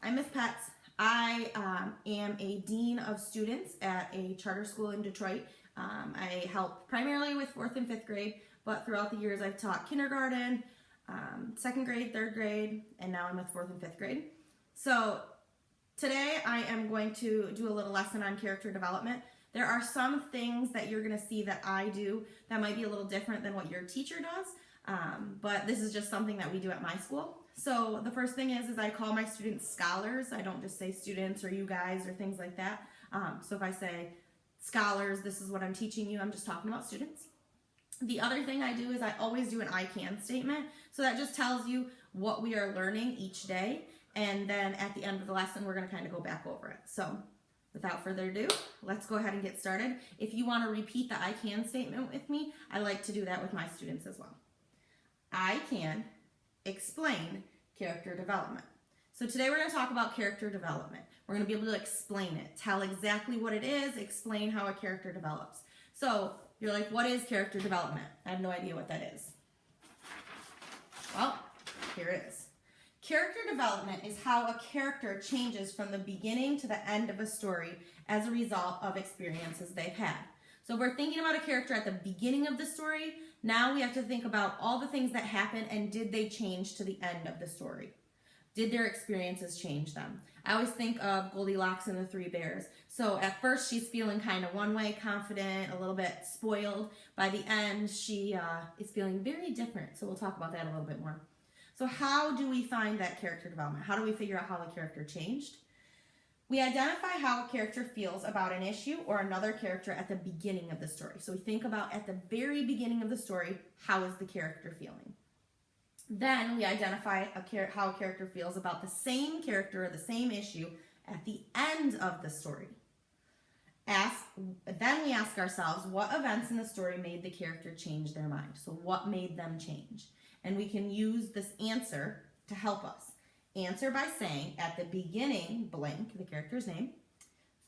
I'm Miss Petz. I am a dean of students at a charter school in Detroit. I help primarily with 4th and 5th grade, but throughout the years I've taught kindergarten, 2nd grade, 3rd grade, and now I'm with 4th and 5th grade. So today I am going to do a little lesson on character development. There are some things that you're going to see that I do that might be a little different than what your teacher does, but this is just something that we do at my school. So the first thing is I call my students scholars. I don't just say students or you guys or things like that. So if I say scholars, this is what I'm teaching you, I'm just talking about students. The other thing I do is I always do an I can statement. So that just tells you what we are learning each day. And then at the end of the lesson, we're going to kind of go back over it. So without further ado, let's go ahead and get started. If you want to repeat the I can statement with me, I like to do that with my students as well. I can explain character development. So today we're going to talk about character development. We're going to be able to explain it, tell exactly what it is, explain how a character develops. So you're like, what is character development? I have no idea what that is. Well, here it is. Character development is how a character changes from the beginning to the end of a story as a result of experiences they've had. So if we're thinking about a character at the beginning of the story, now we have to think about all the things that happened and did they change to the end of the story? Did their experiences change them? I always think of Goldilocks and the Three Bears. So at first she's feeling kind of one way, confident, a little bit spoiled. By the end, she is feeling very different. So we'll talk about that a little bit more. So how do we find that character development? How do we figure out how the character changed? We identify how a character feels about an issue or another character at the beginning of the story. So we think about at the very beginning of the story, how is the character feeling? Then we identify how a character feels about the same character or the same issue at the end of the story. Then we ask ourselves, what events in the story made the character change their mind? So what made them change? And we can use this answer to help us. Answer by saying, at the beginning, blank, the character's name,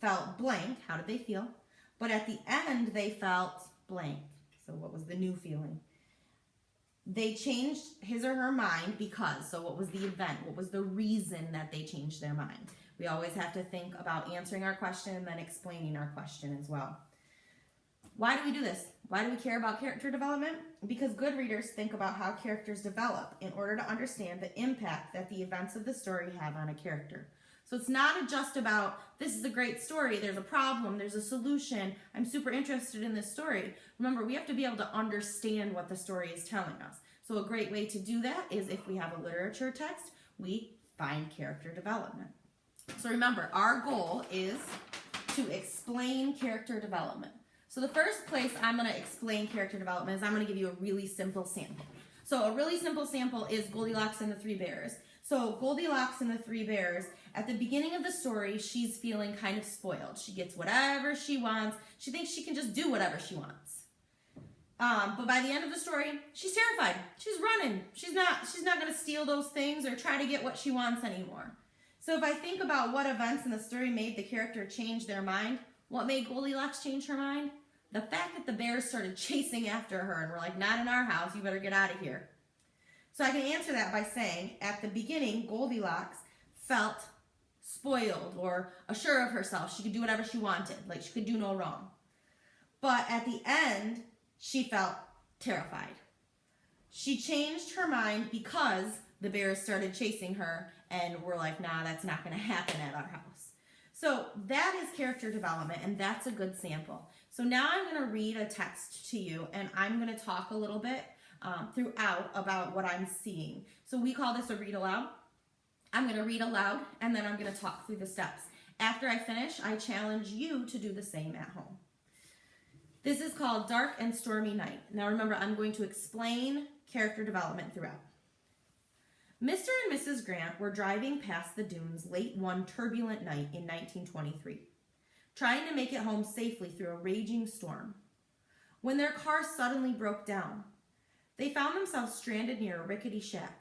felt blank, how did they feel? But at the end, they felt blank. So what was the new feeling? They changed his or her mind because, so what was the event? What was the reason that they changed their mind? We always have to think about answering our question and then explaining our question as well. Why do we do this? Why do we care about character development? Because good readers think about how characters develop in order to understand the impact that the events of the story have on a character. So it's not just about, this is a great story, there's a problem, there's a solution, I'm super interested in this story. Remember, we have to be able to understand what the story is telling us. So a great way to do that is if we have a literature text, we find character development. So remember, our goal is to explain character development. So the first place I'm going to explain character development is I'm going to give you a really simple sample. So a really simple sample is Goldilocks and the Three Bears. So Goldilocks and the Three Bears, at the beginning of the story, she's feeling kind of spoiled. She gets whatever she wants. She thinks she can just do whatever she wants. But by the end of the story, she's terrified. She's running. She's not going to steal those things or try to get what she wants anymore. So if I think about what events in the story made the character change their mind, what made Goldilocks change her mind? The fact that the bears started chasing after her and were like, not in our house, you better get out of here. So I can answer that by saying, at the beginning, Goldilocks felt spoiled or assured of herself. She could do whatever she wanted, like she could do no wrong. But at the end, she felt terrified. She changed her mind because the bears started chasing her and were like, nah, that's not going to happen at our house. So that is character development, and that's a good sample. So now I'm going to read a text to you, and I'm going to talk a little bit throughout about what I'm seeing. So we call this a read aloud. I'm going to read aloud, and then I'm going to talk through the steps. After I finish, I challenge you to do the same at home. This is called Dark and Stormy Night. Now remember, I'm going to explain character development throughout. Mr. and Mrs. Grant were driving past the dunes late one turbulent night in 1923, trying to make it home safely through a raging storm, when their car suddenly broke down. They found themselves stranded near a rickety shack.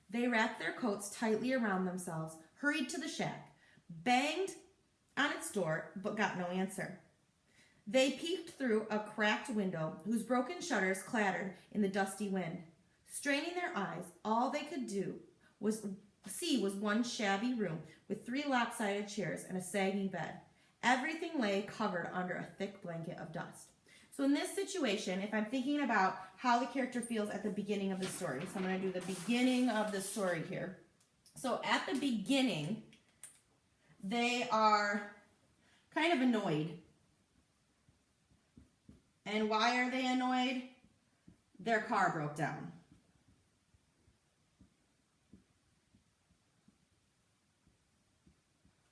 They wrapped their coats tightly around themselves, hurried to the shack, banged on its door, but got no answer. They peeked through a cracked window whose broken shutters clattered in the dusty wind. Straining their eyes, all they could do was C was one shabby room with 3 lopsided chairs and a sagging bed. Everything lay covered under a thick blanket of dust. So in this situation, if I'm thinking about how the character feels at the beginning of the story, so I'm going to do the beginning of the story here. So at the beginning, they are kind of annoyed. And why are they annoyed? Their car broke down.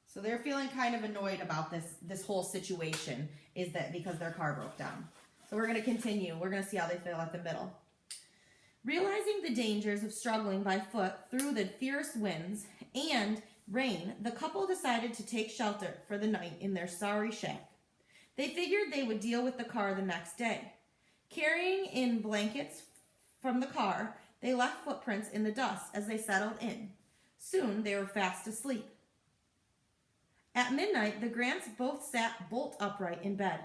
So they're feeling kind of annoyed about this whole situation, is that because their car broke down. So we're going to continue. We're going to see how they feel at the middle. Realizing the dangers of struggling by foot through the fierce winds and rain, the couple decided to take shelter for the night in their sorry shack. They figured they would deal with the car the next day. Carrying in blankets from the car, they left footprints in the dust as they settled in. Soon they were fast asleep. At midnight, the Grants both sat bolt upright in bed.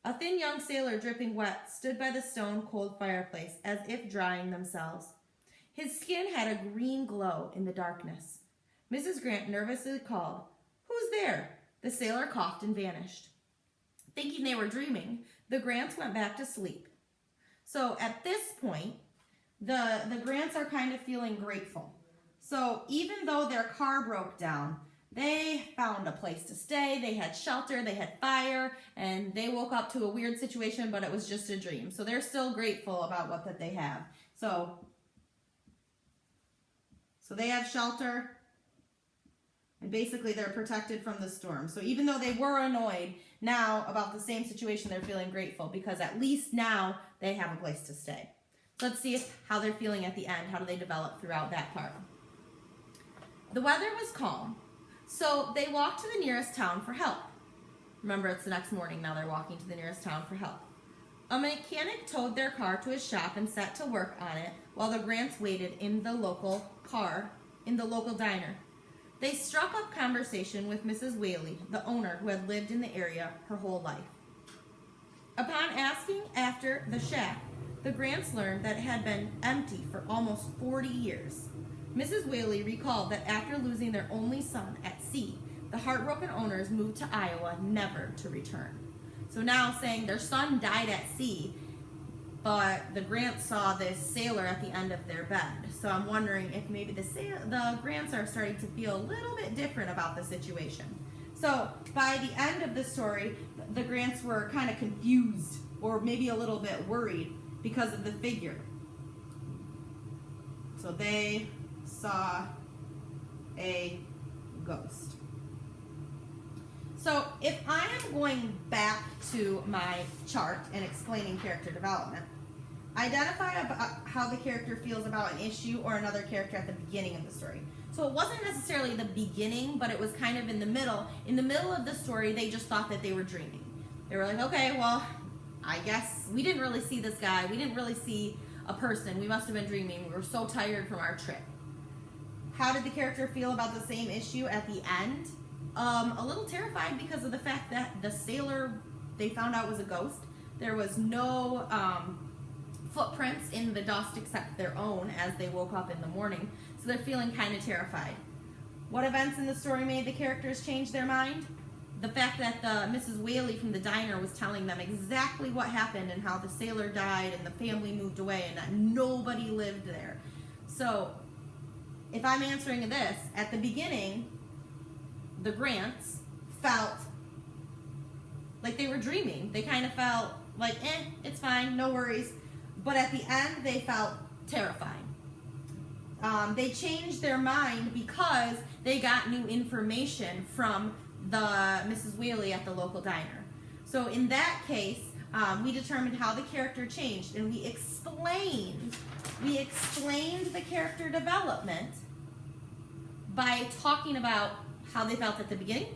A thin young sailor, dripping wet, stood by the stone-cold fireplace as if drying themselves. His skin had a green glow in the darkness. Mrs. Grant nervously called, "Who's there?" The sailor coughed and vanished. Thinking they were dreaming, the Grants went back to sleep. So at this point, the Grants are kind of feeling grateful. So even though their car broke down, they found a place to stay, they had shelter, they had fire, and they woke up to a weird situation, but it was just a dream. So they're still grateful about what that they have. So they have shelter, and basically they're protected from the storm. So even though they were annoyed now about the same situation, they're feeling grateful because at least now they have a place to stay. So let's see how they're feeling at the end. How do they develop throughout that part? The weather was calm. So they walked to the nearest town for help. Remember, it's the next morning now. They're walking to the nearest town for help. A mechanic towed their car to his shop and set to work on it while the Grants waited in the local diner. They struck up conversation with Mrs. Whaley, the owner who had lived in the area her whole life. Upon asking after the shack, the Grants learned that it had been empty for almost 40 years. Mrs. Whaley recalled that after losing their only son at sea, the heartbroken owners moved to Iowa, never to return. So now saying their son died at sea, but the Grants saw this sailor at the end of their bed. So I'm wondering if maybe the Grants are starting to feel a little bit different about the situation. So by the end of the story, the Grants were kind of confused or maybe a little bit worried because of the figure. So they saw a ghost. So if I am going back to my chart and explaining character development, identify how the character feels about an issue or another character at the beginning of the story. So it wasn't necessarily the beginning, but it was kind of in the middle. In the middle of the story, they just thought that they were dreaming. They were like, okay, well, I guess we didn't really see this guy. We didn't really see a person. We must have been dreaming. We were so tired from our trip. How did the character feel about the same issue at the end? A little terrified because of the fact that the sailor they found out was a ghost. There was no footprints in the dust except their own as they woke up in the morning. So they're feeling kind of terrified. What events in the story made the characters change their mind? The fact that Mrs. Whaley from the diner was telling them exactly what happened and how the sailor died and the family moved away and that nobody lived there. So if I'm answering this, at the beginning, the Grants felt like they were dreaming. They kind of felt like, it's fine, no worries. But at the end, they felt terrified. They changed their mind because they got new information from the Mrs. Whaley at the local diner. So in that case, we determined how the character changed, and we explained the character development by talking about how they felt at the beginning,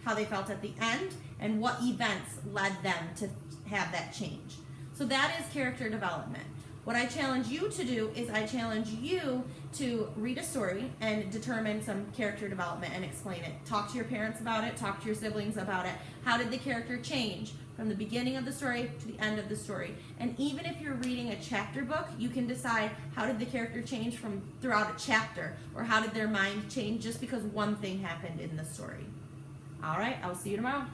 how they felt at the end, and what events led them to have that change. So that is character development. What I challenge you to do is I challenge you to read a story and determine some character development and explain it. Talk to your parents about it. Talk to your siblings about it. How did the character change from the beginning of the story to the end of the story. And even if you're reading a chapter book, you can decide how did the character change from throughout a chapter, or how did their mind change just because one thing happened in the story. All right, I'll see you tomorrow.